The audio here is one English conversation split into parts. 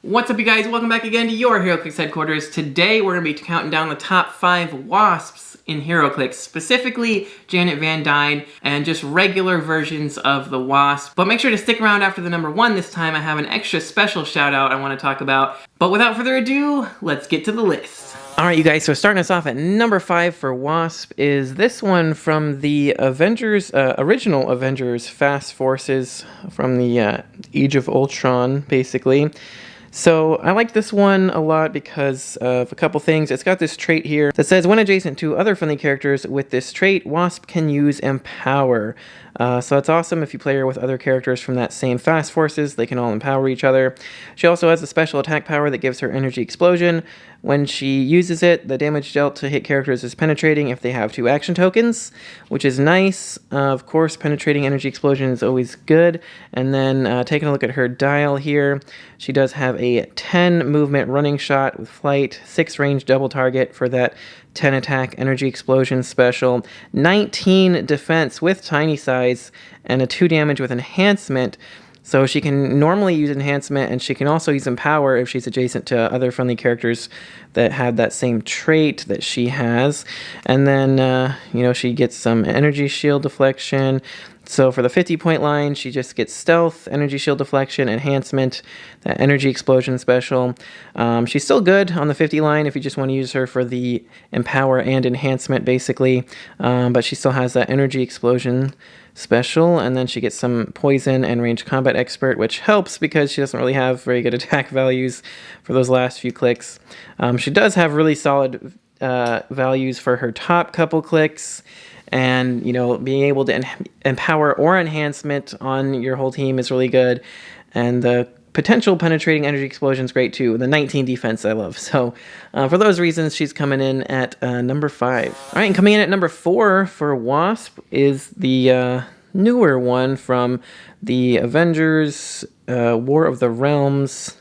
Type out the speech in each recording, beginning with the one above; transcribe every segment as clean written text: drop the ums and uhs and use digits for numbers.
What's up, you guys? Welcome back again to your Heroclix headquarters. Today we're going to be counting down the top 5 Wasps in Heroclix, specifically Janet Van Dyne and just regular versions of the Wasp. But make sure to stick around after the number 1 this time. I have an extra special shout out I want to talk about. But without further ado, let's get to the list. Alright, you guys, so starting us off at number 5 for Wasp is this one from the Avengers, original Avengers Fast Forces from the Age of Ultron, basically. So I like this one a lot because of a couple things. It's got this trait here that says when adjacent to other friendly characters with this trait, Wasp can use Empower. So it's awesome if you play her with other characters from that same Fast Forces. They can all empower each other. She also has a special attack power that gives her Energy Explosion. When she uses it, the damage dealt to hit characters is penetrating if they have 2 action tokens, which is nice. Of course, penetrating Energy Explosion is always good. And then taking a look at her dial here, she does have a 10 movement running shot with flight, 6 range double target for that 10 attack Energy Explosion special, 19 defense with tiny size, and a 2 damage with enhancement. So she can normally use enhancement, and she can also use Empower if she's adjacent to other friendly characters that have that same trait that she has. And then, she gets some energy shield deflection. So for the 50-point line, she just gets Stealth, Energy Shield Deflection, Enhancement, that Energy Explosion special. She's still good on the 50 line if you just want to use her for the Empower and Enhancement, basically. But she still has that Energy Explosion special, and then she gets some Poison and Ranged Combat Expert, which helps because she doesn't really have very good attack values for those last few clicks. She does have really solid values for her top couple clicks. And, being able to empower or enhancement on your whole team is really good. And the potential penetrating Energy Explosion is great too. The 19 defense I love. So for those reasons, she's coming in at number 5. All right, and coming in at number 4 for Wasp is the newer one from the Avengers War of the Realms,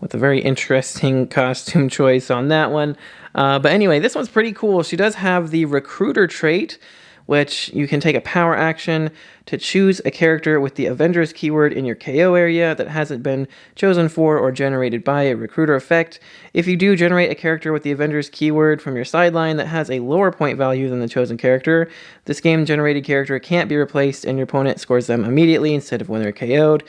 with a very interesting costume choice on that one. But anyway, this one's pretty cool. She does have the Recruiter trait, which you can take a power action to choose a character with the Avengers keyword in your KO area that hasn't been chosen for or generated by a Recruiter effect. If you do generate a character with the Avengers keyword from your sideline that has a lower point value than the chosen character, this game-generated character can't be replaced and your opponent scores them immediately instead of when they're KO'd.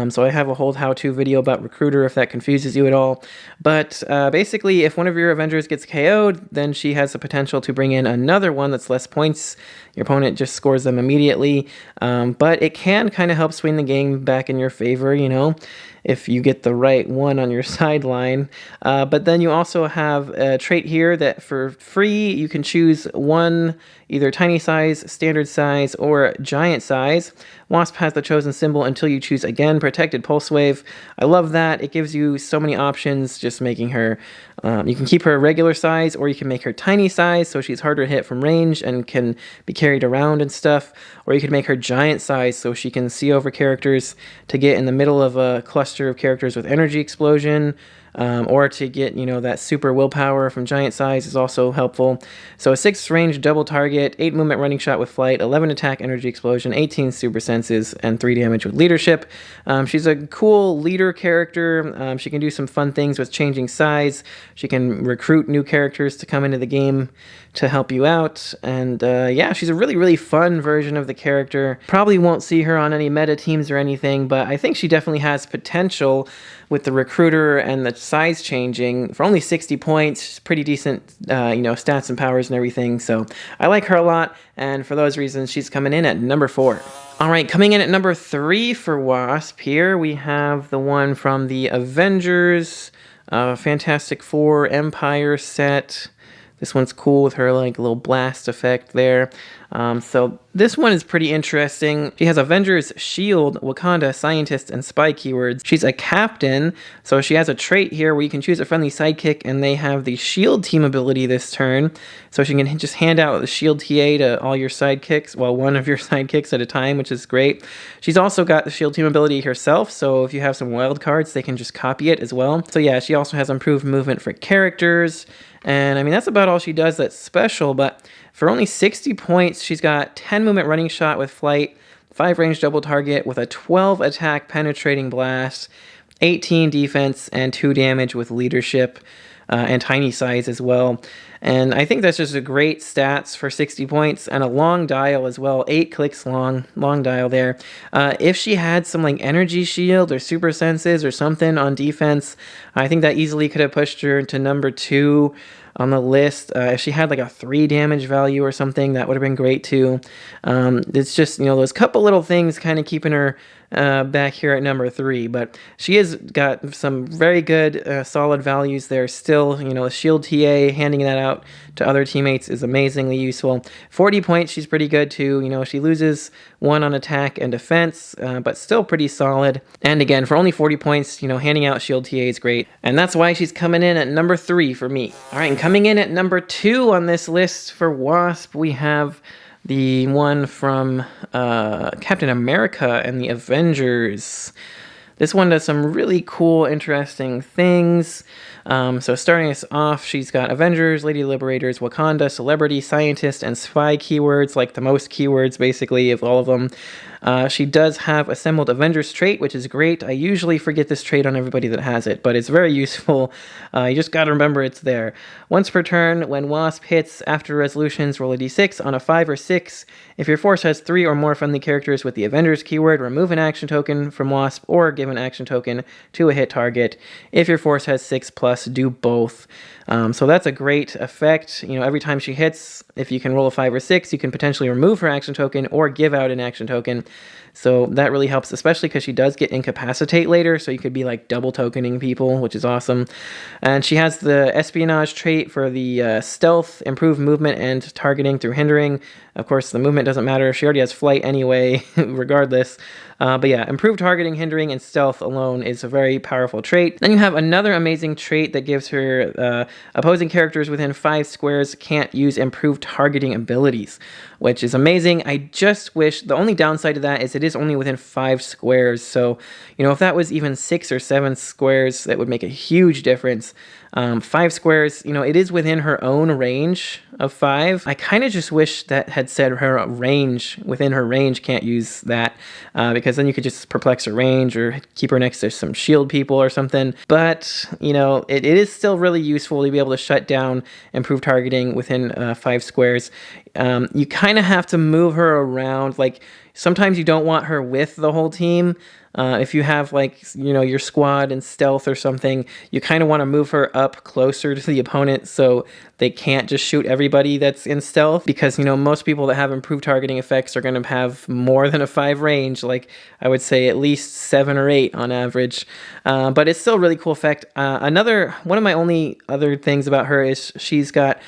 So I have a whole how-to video about Recruiter if that confuses you at all. But basically, if one of your Avengers gets KO'd, then she has the potential to bring in another one that's less points. Your opponent just scores them immediately. But it can kind of help swing the game back in your favor, if you get the right one on your sideline. But then you also have a trait here that for free, you can choose one, either tiny size, standard size, or giant size. Wasp has the chosen symbol until you choose again, Protected Pulse Wave. I love that. It gives you so many options, just making her, you can keep her regular size, or you can make her tiny size, so she's harder to hit from range and can be carried around and stuff. Or you could make her giant size, so she can see over characters to get in the middle of a cluster of characters with Energy Explosion, or to get, that super willpower from giant size is also helpful. So a 6 range double target, 8 movement running shot with flight, 11 attack Energy Explosion, 18 super senses, and 3 damage with leadership. She's a cool leader character. She can do some fun things with changing size. She can recruit new characters to come into the game to help you out. And she's a really, really fun version of the character. Probably won't see her on any meta teams or anything, but I think she definitely has potential with the Recruiter and the size changing. For only 60 points, pretty decent, stats and powers and everything. So I like her a lot, and for those reasons, she's coming in at number 4. All right, coming in at number 3 for Wasp here, we have the one from the Avengers Fantastic Four Empire set. This one's cool with her little blast effect there. So this one is pretty interesting. She has Avengers Shield, Wakanda, Scientist, and Spy keywords. She's a captain, so she has a trait here where you can choose a friendly sidekick, and they have the Shield team ability this turn. So she can just hand out the Shield TA to all your sidekicks, one of your sidekicks at a time, which is great. She's also got the Shield team ability herself, so if you have some wild cards, they can just copy it as well. So yeah, she also has improved movement for characters. And that's about all she does that's special, but for only 60 points, she's got 10 movement running shot with flight, 5 range double target with a 12 attack penetrating blast, 18 defense and 2 damage with leadership and tiny size as well. And I think that's just a great stats for 60 points and a long dial as well. 8 clicks long dial there. If she had some like energy shield or super senses or something on defense, I think that easily could have pushed her to number 2 on the list. If she had like a 3 damage value or something, that would have been great too. It's just, those couple little things kind of keeping her back here at number 3, but she has got some very good solid values there still. Shield TA, handing that out to other teammates is amazingly useful. 40 points, she's pretty good too. She loses 1 on attack and defense, but still pretty solid. And again, for only 40 points, handing out shield TA is great, and that's why she's coming in at number 3 for me. All right, and coming in at number 2 on this list for Wasp, we have the one from Captain America and the Avengers. This one does some really cool, interesting things. So starting us off, she's got Avengers, Lady Liberators, Wakanda, Celebrity, Scientist, and Spy keywords, like the most keywords, basically, of all of them. She does have Assembled Avengers trait, which is great. I usually forget this trait on everybody that has it, but it's very useful. You just gotta remember it's there. Once per turn, when Wasp hits after resolutions, roll a d6 on a 5 or 6. If your force has 3 or more friendly characters with the Avengers keyword, remove an action token from Wasp or give an action token to a hit target. If your force has 6+, do both. So that's a great effect. Every time she hits, if you can roll a 5 or 6, you can potentially remove her action token or give out an action token. So that really helps, especially because she does get Incapacitate later, so you could be like double tokening people, which is awesome. And she has the Espionage trait for the stealth, improved movement, and targeting through hindering. Of course, the movement doesn't matter. She already has flight anyway, regardless. But yeah, improved targeting, hindering, and stealth alone is a very powerful trait. Then you have another amazing trait that gives her opposing characters within 5 squares can't use improved targeting abilities, which is amazing. I just wish, the only downside to that is it is only within 5 squares. So, if that was even 6 or 7 squares, that would make a huge difference. 5 squares, it is within her own range of 5. I kind of just wish that had said her range, within her range can't use that, because then you could just perplex her range or keep her next to some shield people or something. But, it is still really useful to be able to shut down improved targeting within 5 squares. You kind of have to move her around. Like, sometimes you don't want her with the whole team. If you have your squad and stealth or something, you kind of want to move her up closer to the opponent so they can't just shoot everybody that's in stealth, because most people that have improved targeting effects are going to have more than a 5 range, like I would say at least 7 or 8 on average. But it's still a really cool effect. One of my only other things about her is she's got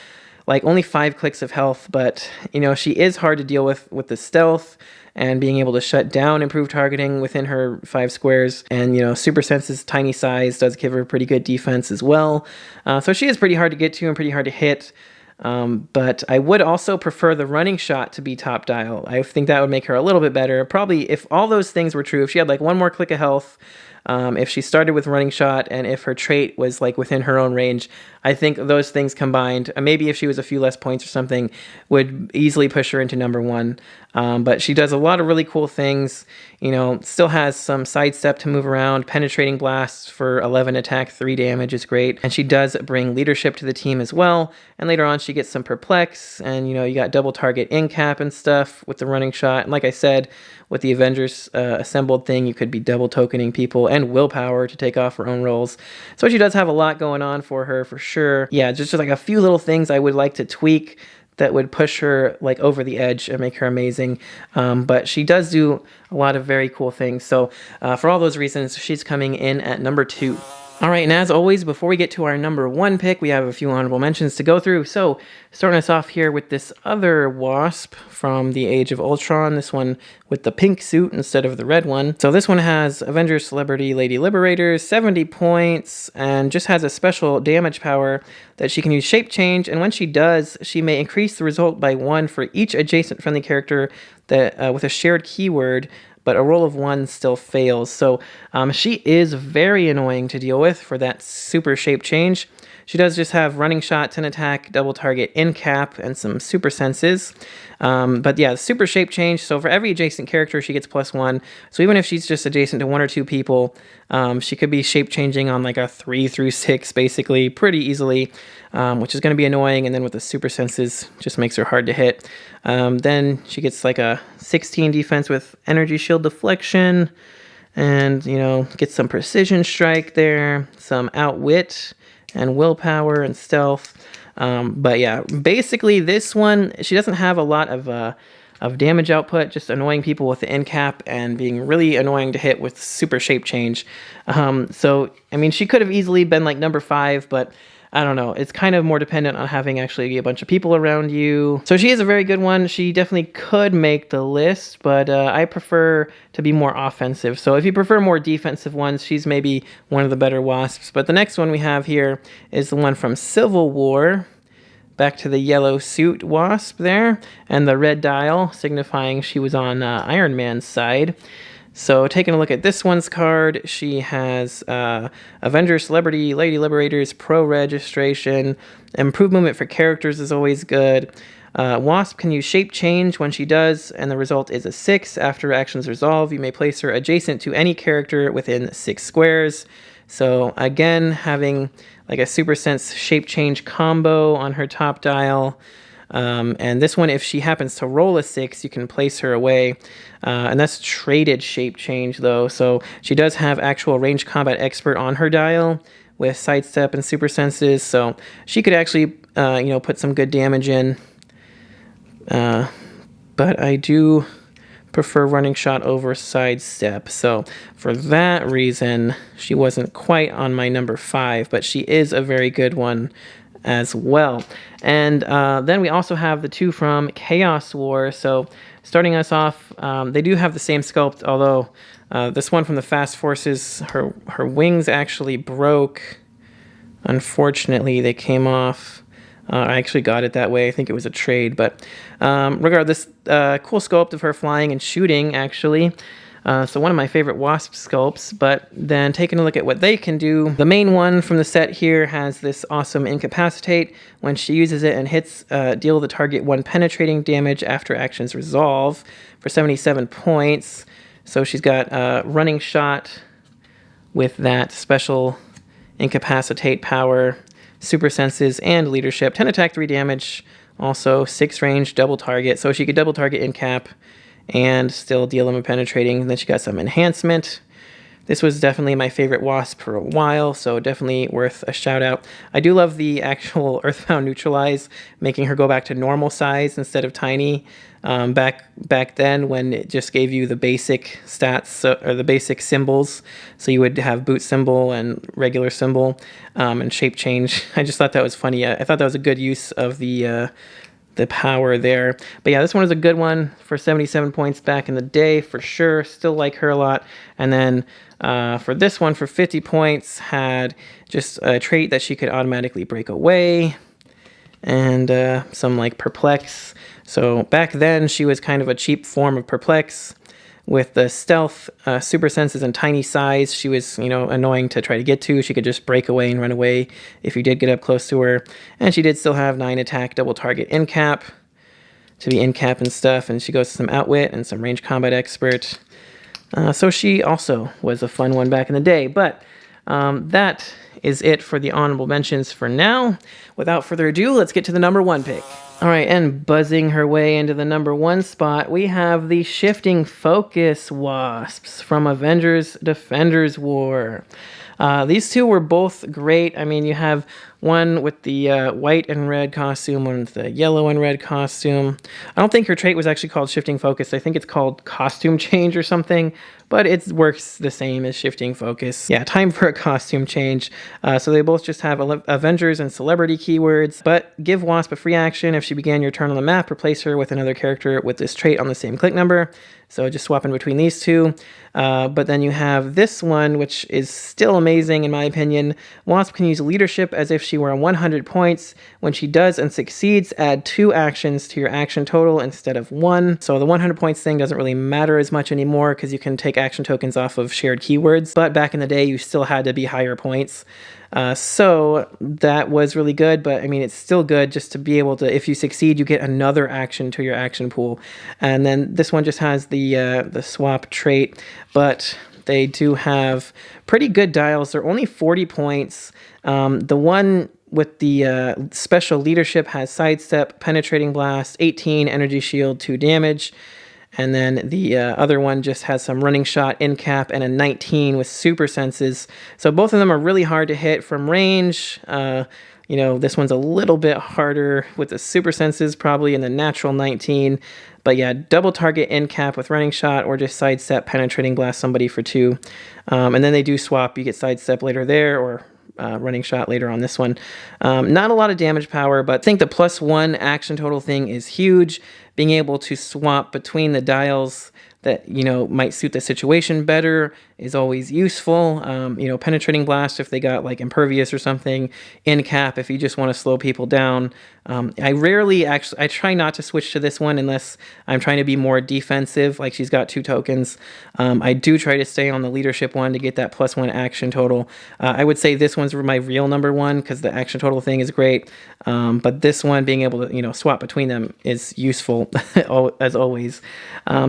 only 5 clicks of health, but she is hard to deal with the stealth and being able to shut down improved targeting within her 5 squares. And, Super Sense's tiny size does give her pretty good defense as well. So she is pretty hard to get to and pretty hard to hit. But I would also prefer the running shot to be top dial. I think that would make her a little bit better. Probably if all those things were true, if she had 1 more click of health, if she started with running shot, and if her trait was within her own range, I think those things combined, maybe if she was a few less points or something, would easily push her into number 1. But she does a lot of really cool things. Still has some sidestep to move around. Penetrating blast for 11 attack, 3 damage is great. And she does bring leadership to the team as well. And later on, she gets some perplex. And, you got double target incap and stuff with the running shot. And like I said, with the Avengers assembled thing, you could be double tokening people and willpower to take off her own rolls. So she does have a lot going on for her, for sure. Yeah, just a few little things I would like to tweak that would push her over the edge and make her amazing. But she does do a lot of very cool things. So for all those reasons, she's coming in at number 2. All right, and as always, before we get to our number 1 pick, we have a few honorable mentions to go through. So starting us off here with this other Wasp from the Age of Ultron, this one with the pink suit instead of the red one. So this one has Avengers, Celebrity, Lady Liberators, 70 points, and just has a special damage power that she can use Shape Change, and when she does, she may increase the result by 1 for each adjacent friendly character that with a shared keyword, but a roll of 1 still fails. So she is very annoying to deal with for that super shape change. She does just have running shot, 10 attack, double target, in cap, and some super senses. But yeah, super shape change. So for every adjacent character, she gets +1. So even if she's just adjacent to 1 or 2 people, she could be shape changing on like a 3 through 6, basically, pretty easily, which is going to be annoying. And then with the super senses, just makes her hard to hit. Then she gets like a 16 defense with energy shield deflection, and gets some precision strike there, some outwit and willpower and stealth. But yeah, basically this one, she doesn't have a lot of damage output, just annoying people with the end cap and being really annoying to hit with super shape change. So, I mean, she could have easily been like number 5, but I don't know. It's kind of more dependent on having actually a bunch of people around you. So she is a very good one. She definitely could make the list, but I prefer to be more offensive. So if you prefer more defensive ones, she's maybe one of the better Wasps. But the next one we have here is the one from Civil War. Back to the yellow suit Wasp there, and the red dial signifying she was on Iron Man's side. So taking a look at this one's card, she has Avengers Celebrity, Lady Liberators, Pro Registration, improved movement for characters is always good. Wasp can use shape change when she does, and the result is a 6. After actions resolve, you may place her adjacent to any character within 6 squares. So again, having like a super sense shape change combo on her top dial. And this one, if she happens to roll a 6, you can place her away. And that's traded shape change though. So she does have actual range combat expert on her dial with sidestep and super senses. So she could actually, put some good damage in. But I do prefer running shot over sidestep. So for that reason, she wasn't quite on my number 5, but she is a very good one as well. And then we also have the 2 from Chaos War. So starting us off, they do have the same sculpt, although this one from the Fast Forces, her wings actually broke. Unfortunately, they came off. I actually got it that way. I think it was a trade, but regardless, cool sculpt of her flying and shooting, actually. So one of my favorite Wasp sculpts, but then taking a look at what they can do, the main one from the set here has this awesome Incapacitate. When she uses it and hits, deal the target 1 penetrating damage after actions resolve for 77 points. So she's got running shot with that special Incapacitate power, super senses, and leadership. 10 attack, 3 damage, also 6 range, double target. So she could double target in cap and still deal them a penetrating. And then she got some enhancement. This was definitely my favorite Wasp for a while, so definitely worth a shout out. I do love the actual Earthbound Neutralize, making her go back to normal size instead of tiny. Back then, when it just gave you the basic stats, or the basic symbols, so you would have boot symbol and regular symbol, and shape change. I just thought that was funny. I thought that was a good use of the power there. But yeah, this one is a good one for 77 points back in the day, for sure. Still like her a lot. And then for this one, for 50 points, had just a trait that she could automatically break away, and some like Perplex. So back then, she was kind of a cheap form of Perplex. With the stealth, super senses, and tiny size, she was, annoying to try to get to. She could just break away and run away if you did get up close to her. And she did still have 9 attack, double target, in cap, to be in cap and stuff. And she goes to some outwit and some range combat expert. So she also was a fun one back in the day. But that is it for the honorable mentions for now. Without further ado, let's get to the number 1 pick. All right, and buzzing her way into the number 1 spot, we have the Shifting Focus Wasps from Avengers Defenders War. These 2 were both great. I mean, you have one with the white and red costume, one with the yellow and red costume. I don't think her trait was actually called Shifting Focus. I think it's called Costume Change or something, but it works the same as Shifting Focus. Yeah, time for a costume change. So they both just have Avengers and Celebrity keywords, but give Wasp a free action. If she began your turn on the map, replace her with another character with this trait on the same click number. So just swapping between these 2. But then you have this one, which is still amazing in my opinion. Wasp can use leadership as if she were on 100 points. When she does and succeeds, add 2 actions to your action total instead of 1. So the 100 points thing doesn't really matter as much anymore because you can take action tokens off of shared keywords. But back in the day, you still had to be higher points. So that was really good, but I mean, it's still good just to be able to, if you succeed, you get another action to your action pool. And then this one just has the swap trait, but they do have pretty good dials. They're only 40 points. The one with the special leadership has sidestep, penetrating blast, 18, energy shield, 2 damage. And then the other one just has some running shot, in cap, and a 19 with super senses. So both of them are really hard to hit from range. You know, this one's a little bit harder with the super senses, probably in the natural 19. But yeah, double target in cap with running shot, or just sidestep, penetrating blast somebody for 2. And then they do swap. You get sidestep later there, or running shot later on this one. Not a lot of damage power, but I think the +1 action total thing is huge. Being able to swap between the dials that, you know, might suit the situation better is always useful. You know, penetrating blast if they got like impervious or something, in cap if you just want to slow people down. I try not to switch to this one unless I'm trying to be more defensive, like she's got 2 tokens. I do try to stay on the leadership one to get that +1 action total. I would say this one's my real number 1 because the action total thing is great. But this one, being able to, you know, swap between them is useful as always.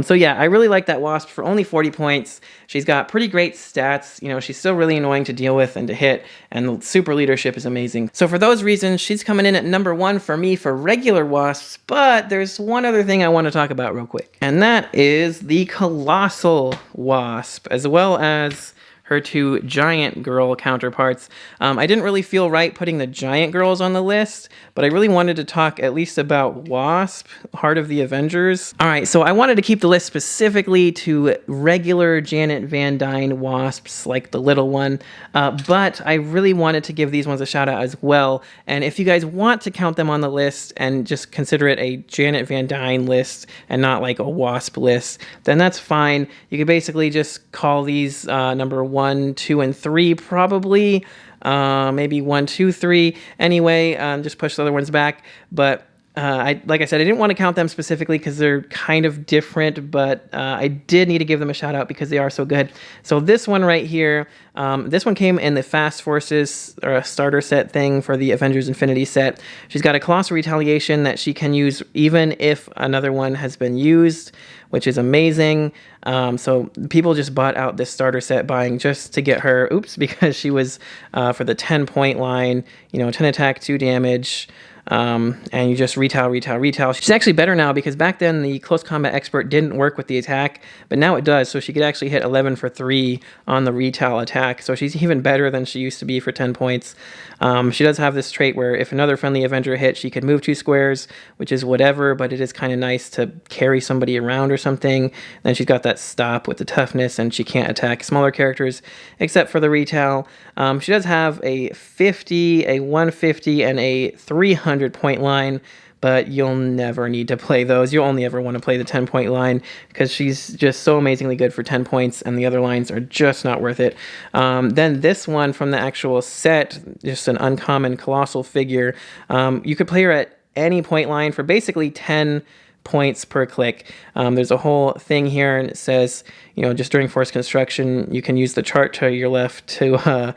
So yeah, I really like that Wasp for only 40 points. She's got pretty great stats. You know, she's still really annoying to deal with and to hit, and the super leadership is amazing. So for those reasons, she's coming in at number 1 for me for regular Wasps, but there's one other thing I want to talk about real quick, and that is the Colossal Wasp, as well as her 2 giant girl counterparts. I didn't really feel right putting the giant girls on the list, but I really wanted to talk at least about Wasp, Heart of the Avengers. All right, so I wanted to keep the list specifically to regular Janet Van Dyne Wasps, like the little one, but I really wanted to give these ones a shout out as well. And if you guys want to count them on the list and just consider it a Janet Van Dyne list and not like a Wasp list, then that's fine. You could basically just call these number 1, 2, and 3 probably. Maybe 1, 2, 3. Anyway, just push the other ones back. But like I said, I didn't want to count them specifically because they're kind of different, but I did need to give them a shout out because they are so good. So this one right here, this one came in the Fast Forces, or a starter set thing for the Avengers Infinity set. She's got a Colossal Retaliation that she can use even if another one has been used, which is amazing. So people just bought out this starter set buying just to get her, because she was for the 10-point line, you know, 10 attack, 2 damage, and you just retail. She's actually better now because back then the close combat expert didn't work with the attack, but now it does. So she could actually hit 11 for 3 on the retail attack. So she's even better than she used to be for 10 points. She does have this trait where if another friendly Avenger hit, she could move 2 squares, which is whatever, but it is kind of nice to carry somebody around or something. Then she's got that stop with the toughness, and she can't attack smaller characters except for the retail. She does have a 50, a 150, and a 300-point line, but you'll never need to play those. You'll only ever want to play the 10-point line because she's just so amazingly good for 10 points, and the other lines are just not worth it. Then this one from the actual set, just an uncommon colossal figure. You could play her at any point line for basically 10 points per click. There's a whole thing here, and it says, you know, just during force construction, you can use the chart to your left to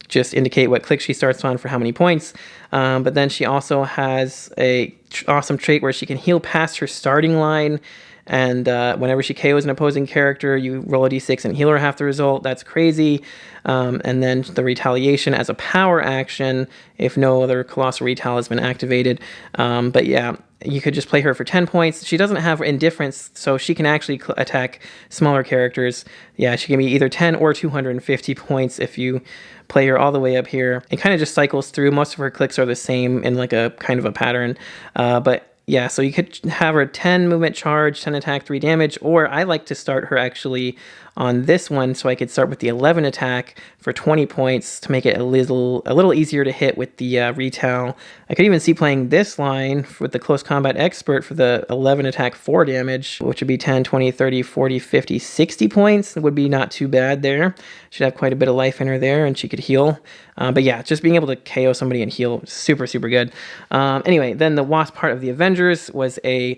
just indicate what click she starts on for how many points. But then she also has a awesome trait where she can heal past her starting line, and whenever she KOs an opposing character, you roll a d6 and heal her half the result. That's crazy. And then the retaliation as a power action if no other colossal retaliation has been activated. But yeah, you could just play her for 10 points. She doesn't have indifference, so she can actually attack smaller characters. Yeah, she can be either 10 or 250 points if you play her all the way up here. It kind of just cycles through. Most of her clicks are the same in like a kind of a pattern. But yeah, so you could have her 10 movement charge, 10 attack, 3 damage, or I like to start her actually on this one so I could start with the 11 attack for 20 points to make it a little easier to hit with the retail. I could even see playing this line with the close combat expert for the 11 attack 4 damage, which would be 10, 20, 30, 40, 50, 60 points. It would be not too bad there. She'd have quite a bit of life in her there, and she could heal. But yeah, just being able to KO somebody and heal, super, super good. Anyway, then the Wasp part of the Avengers was a,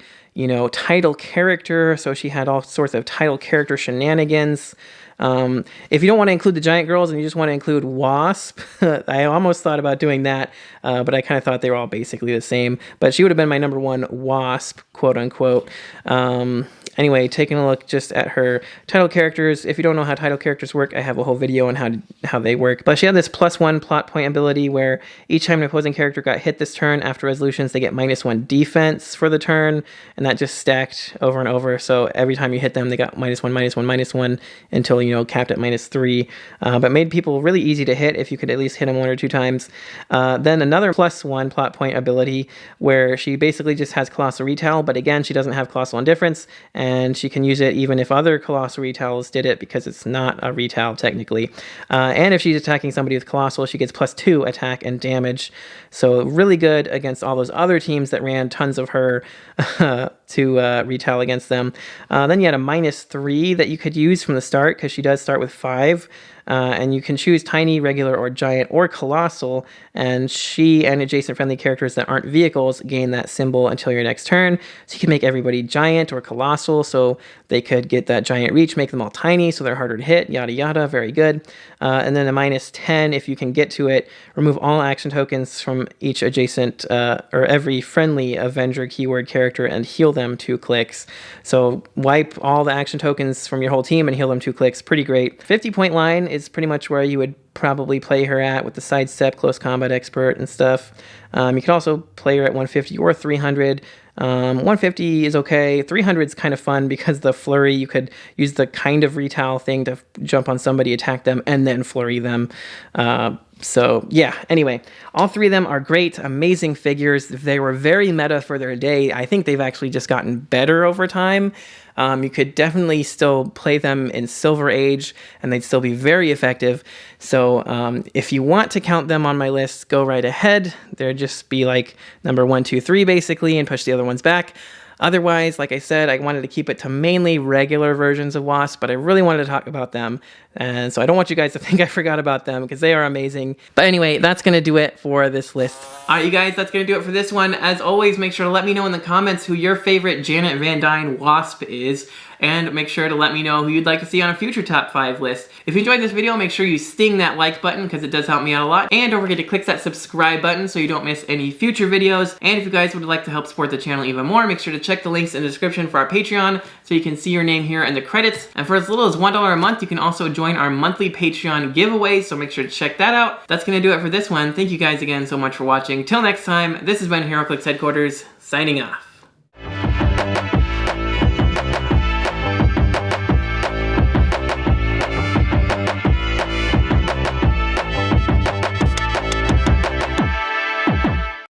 title character. So she had all sorts of title character shenanigans. If you don't want to include the giant girls and you just want to include Wasp, I almost thought about doing that, but I kind of thought they were all basically the same. But she would have been my number one Wasp, quote unquote. Anyway, taking a look just at her title characters. If you don't know how title characters work, I have a whole video on how they work. But she had this +1 plot point ability where each time an opposing character got hit this turn after resolutions, they get -1 defense for the turn, and that just stacked over and over. So every time you hit them, they got -1, -1, -1 until, capped at -3. But made people really easy to hit if you could at least hit them 1 or 2 times. Then another +1 plot point ability where she basically just has Colossal Retail, but again, she doesn't have Colossal Indifference, and she can use it even if other Colossal Retails did it because it's not a retail technically. And if she's attacking somebody with Colossal, she gets +2 attack and damage. So really good against all those other teams that ran tons of her to retail against them. Then you had a -3 that you could use from the start because she does start with 5. And you can choose tiny, regular, or giant, or colossal, and she and adjacent friendly characters that aren't vehicles gain that symbol until your next turn. So you can make everybody giant or colossal, so they could get that giant reach, make them all tiny, so they're harder to hit, yada yada, very good. And then a -10, if you can get to it, remove all action tokens from each adjacent, or every friendly Avenger keyword character and heal them 2 clicks. So wipe all the action tokens from your whole team and heal them 2 clicks, pretty great. 50-point line is pretty much where you would probably play her at with the sidestep, close combat expert and stuff. You could also play her at 150 or 300. 150 is okay. 300 is kind of fun because the flurry, you could use the kind of retail thing to jump on somebody, attack them, and then flurry them. So yeah, anyway, all 3 of them are great, amazing figures. They were very meta for their day. I think they've actually just gotten better over time. You could definitely still play them in Silver Age, and they'd still be very effective. So if you want to count them on my list, go right ahead. There'd just be like number 1, 2, 3 basically, and push the other ones back. Otherwise, like I said, I wanted to keep it to mainly regular versions of Wasp, but I really wanted to talk about them. And so I don't want you guys to think I forgot about them because they are amazing. But anyway, that's going to do it for this list. All right, you guys, that's going to do it for this one. As always, make sure to let me know in the comments who your favorite Janet Van Dyne Wasp is. And make sure to let me know who you'd like to see on a future top 5 list. If you enjoyed this video, make sure you sting that like button because it does help me out a lot. And don't forget to click that subscribe button so you don't miss any future videos. And if you guys would like to help support the channel even more, make sure to check the links in the description for our Patreon so you can see your name here in the credits. And for as little as $1 a month, you can also join our monthly Patreon giveaway, so make sure to check that out. That's going to do it for this one. Thank you guys again so much for watching. Till next time, this has been Heroclix Headquarters, signing off.